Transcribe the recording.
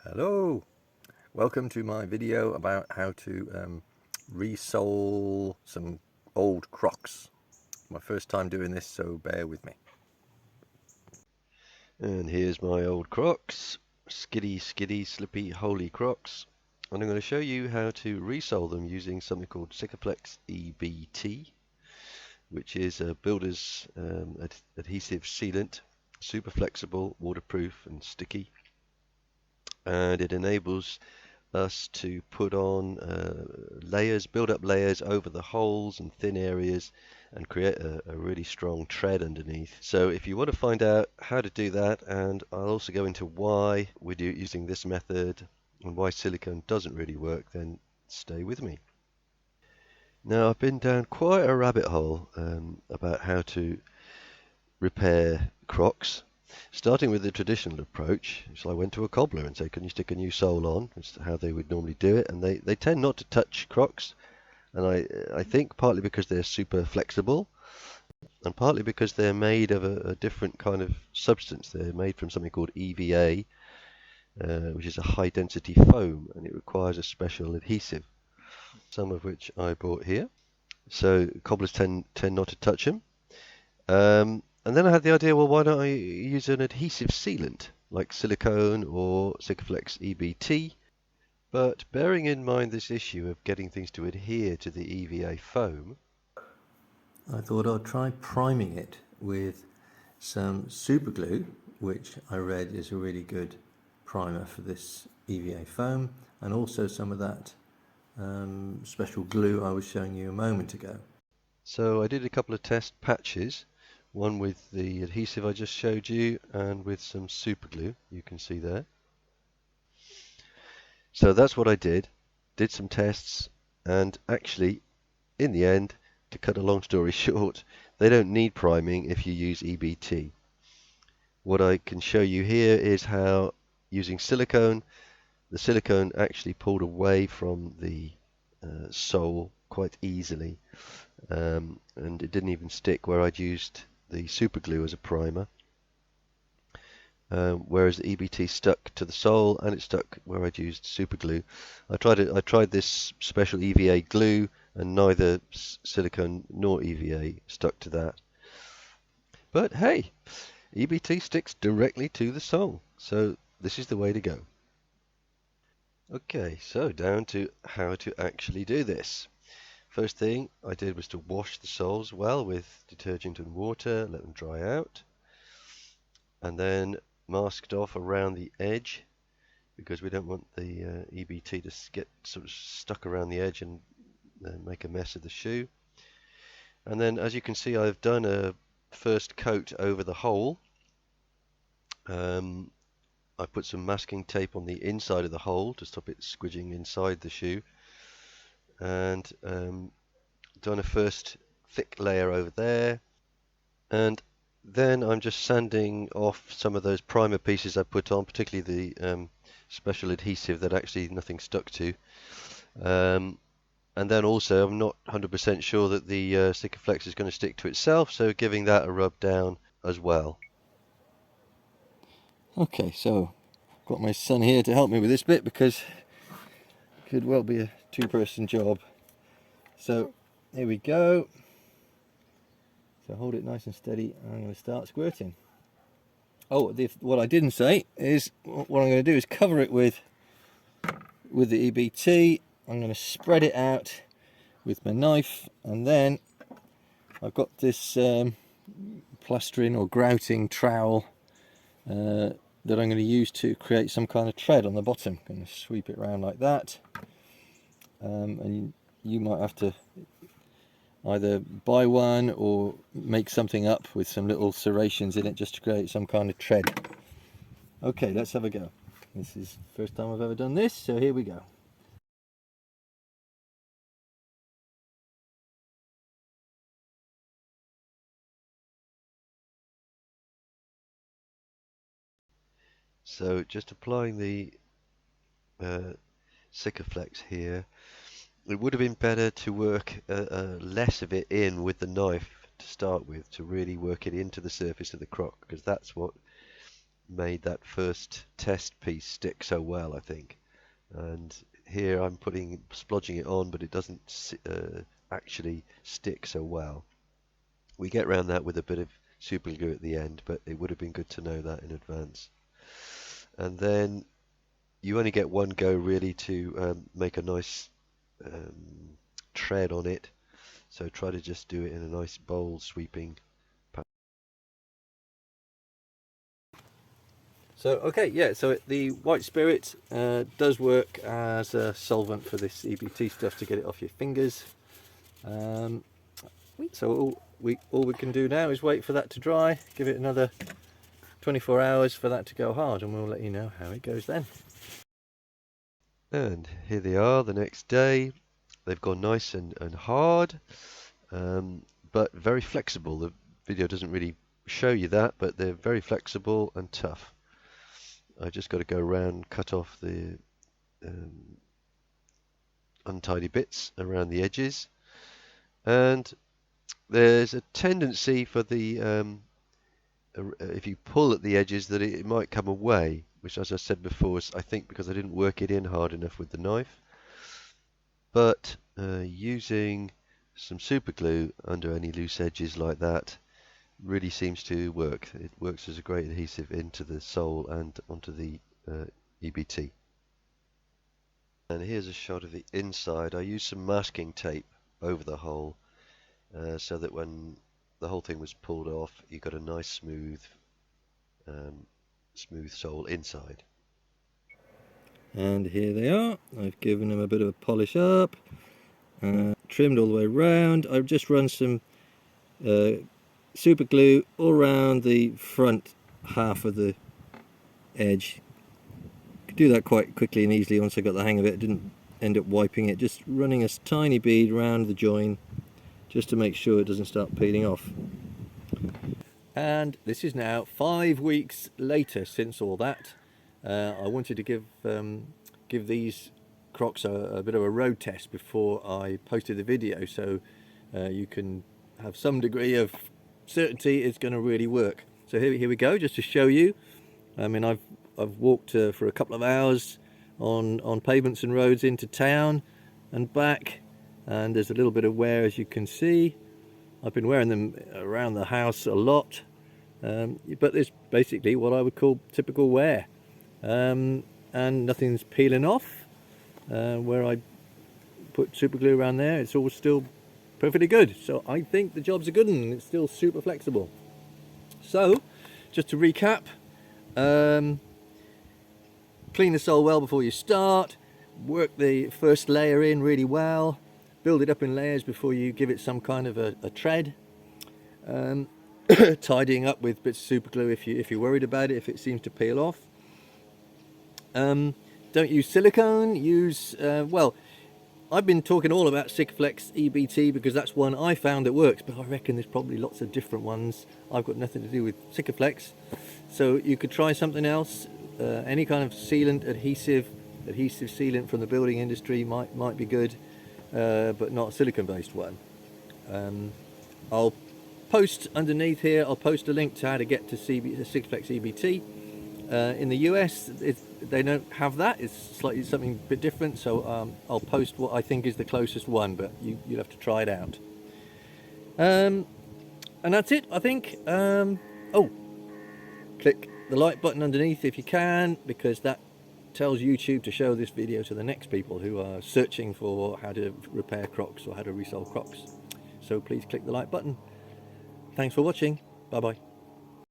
Hello, welcome to my video about how to resole some old Crocs. My first time doing this, so bear with me. And here's my old Crocs, skiddy, slippy, holy Crocs. And I'm going to show you how to resole them using something called Sikaflex EBT, which is a builder's adhesive sealant, super flexible, waterproof and sticky. And it enables us to put on layers, build up layers over the holes and thin areas and create a really strong tread underneath. So if you want to find out how to do that, and I'll also go into why we do it using this method and why silicone doesn't really work, then stay with me. Now I've been down quite a rabbit hole about how to repair Crocs. Starting with the traditional approach, so I went to a cobbler and said, can you stick a new sole on? That's how they would normally do it, and they tend not to touch Crocs, and I think partly because they're super flexible, and partly because they're made of a different kind of substance. They're made from something called EVA, which is a high density foam, and it requires a special adhesive, some of which I bought here. So cobblers tend not to touch them. And then I had the idea, well, why don't I use an adhesive sealant like silicone or Sikaflex EBT? But bearing in mind this issue of getting things to adhere to the EVA foam, I thought I'd try priming it with some super glue, which I read is a really good primer for this EVA foam, and also some of that special glue I was showing you a moment ago. so I did a couple of test patches, one with the adhesive I just showed you and with some super glue, you can see there. So that's what I did some tests, and actually in the end, to cut a long story short, they don't need priming if you use EBT. What I can show you here is how using silicone, the silicone actually pulled away from the sole quite easily, and it didn't even stick where I'd used the super glue as a primer, whereas the EBT stuck to the sole and it stuck where I'd used super glue. I tried this special EVA glue, and neither silicone nor EVA stuck to that. But hey, EBT sticks directly to the sole, so this is the way to go. Okay, so down to how to actually do this. First thing I did was to wash the soles well with detergent and water, let them dry out, and then masked off around the edge because we don't want the EBT to get sort of stuck around the edge and make a mess of the shoe. And then, as you can see, I've done a first coat over the hole. I put some masking tape on the inside of the hole to stop it squidging inside the shoe, and done a first thick layer over there, and then I'm just sanding off some of those primer pieces I put on, particularly the special adhesive that actually nothing stuck to. And then also I'm not 100% sure that the Sikaflex is going to stick to itself, so giving that a rub down as well. Okay, so I've got my son here to help me with this bit because it could well be a two-person job. So here we go. So hold it nice and steady, and I'm going to start squirting. Oh, what I didn't say is what I'm going to do is cover it with the EBT. I'm going to spread it out with my knife, and then I've got this plastering or grouting trowel that I'm going to use to create some kind of tread on the bottom. I'm going to sweep it around like that, and you might have to either buy one or make something up with some little serrations in it just to create some kind of tread. Okay, let's have a go. This is the first time I've ever done this, so here we go. So just applying the Sikaflex here. It would have been better to work less of it in with the knife to start with, to really work it into the surface of the croc, because that's what made that first test piece stick so well, I think. And here I'm splodging it on, but it doesn't actually stick so well. We get around that with a bit of super glue at the end, but it would have been good to know that in advance. And then you only get one go really to make a nice tread on it. So try to just do it in a nice bold sweeping pattern. So okay, yeah, so the white spirit does work as a solvent for this EBT stuff to get it off your fingers. So all we can do now is wait for that to dry, give it another 24 hours for that to go hard, and we'll let you know how it goes then. And here they are the next day. They've gone nice and hard, but very flexible. The video doesn't really show you that, but they're very flexible and tough. I just got to go around, cut off the untidy bits around the edges, and there's a tendency for the if you pull at the edges that it might come away, which, as I said before, is I think because I didn't work it in hard enough with the knife. But using some super glue under any loose edges like that really seems to work. It works as a great adhesive into the sole and onto the EBT. And here's a shot of the inside. I used some masking tape over the hole so that when the whole thing was pulled off, you got a nice smooth sole inside. And here they are. I've given them a bit of a polish up, trimmed all the way around. I've just run some super glue all around the front half of the edge. Could do that quite quickly and easily once I got the hang of it. I didn't end up wiping it, just running a tiny bead around the join just to make sure it doesn't start peeling off. And this is now 5 weeks later since all that. I wanted to give these Crocs a bit of a road test before I posted the video, so you can have some degree of certainty it's going to really work. So here we go, just to show you. I mean, I've walked for a couple of hours on pavements and roads into town and back, and there's a little bit of wear, as you can see. I've been wearing them around the house a lot, but there's basically what I would call typical wear, and nothing's peeling off. Where I put super glue around there, it's all still perfectly good. So I think the job's a good one. It's still super flexible. So just to recap, clean the sole well before you start, work the first layer in really well, build it up in layers before you give it some kind of a tread, tidying up with bits of super glue if you're worried about it, if it seems to peel off. Don't use silicone, use, well, I've been talking all about Sikaflex EBT because that's one I found that works, but I reckon there's probably lots of different ones. I've got nothing to do with Sikaflex, so you could try something else. Any kind of sealant, adhesive sealant from the building industry might be good, but not a silicone based one. I'll post underneath here, I'll post a link to how to get to Sikaflex EBT. In the US, they don't have that. It's slightly something a bit different, so I'll post what I think is the closest one, but you'll have to try it out. And that's it, I think. Oh, click the like button underneath if you can, because that tells YouTube to show this video to the next people who are searching for how to repair Crocs or how to resole Crocs. So please click the like button. Thanks for watching. Bye bye.